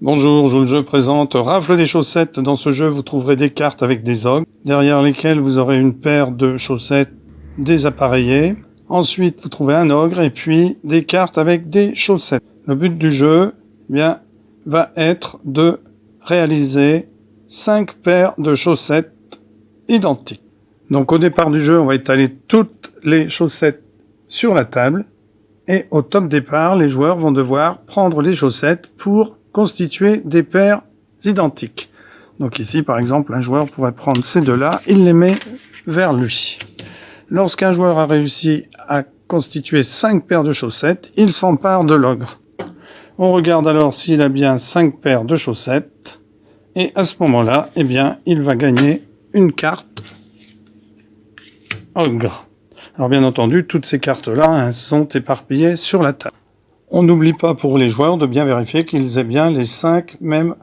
Bonjour, je présente Rafle des chaussettes. Dans ce jeu, vous trouverez des cartes avec des ogres, derrière lesquelles vous aurez une paire de chaussettes désappareillées. Ensuite, vous trouvez un ogre et puis des cartes avec des chaussettes. Le but du jeu, va être de réaliser 5 paires de chaussettes identiques. Donc au départ du jeu, on va étaler toutes les chaussettes sur la table et au top départ, les joueurs vont devoir prendre les chaussettes pour constituer des paires identiques. Donc ici, par exemple, un joueur pourrait prendre ces deux-là, il les met vers lui. Lorsqu'un joueur a réussi à constituer 5 paires de chaussettes, il s'empare de l'ogre. On regarde alors s'il a bien 5 paires de chaussettes, et à ce moment-là, il va gagner une carte ogre. Alors bien entendu, toutes ces cartes-là sont éparpillées sur la table. On n'oublie pas pour les joueurs de bien vérifier qu'ils aient bien les 5 mêmes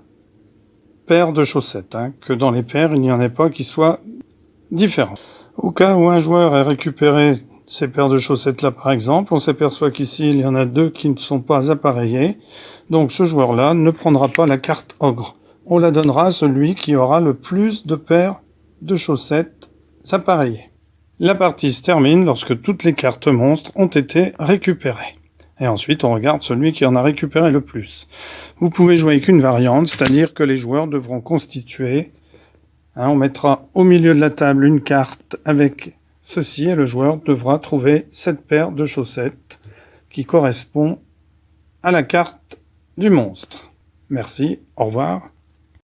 paires de chaussettes, que dans les paires, il n'y en ait pas qui soient différents. Au cas où un joueur ait récupéré ces paires de chaussettes-là, par exemple, on s'aperçoit qu'ici, il y en a 2 qui ne sont pas appareillées. Donc ce joueur-là ne prendra pas la carte ogre. On la donnera à celui qui aura le plus de paires de chaussettes appareillées. La partie se termine lorsque toutes les cartes monstres ont été récupérées. Et ensuite, on regarde celui qui en a récupéré le plus. Vous pouvez jouer avec une variante, c'est-à-dire que les joueurs devront constituer, on mettra au milieu de la table une carte avec ceci, et le joueur devra trouver cette paire de chaussettes qui correspond à la carte du monstre. Merci, au revoir.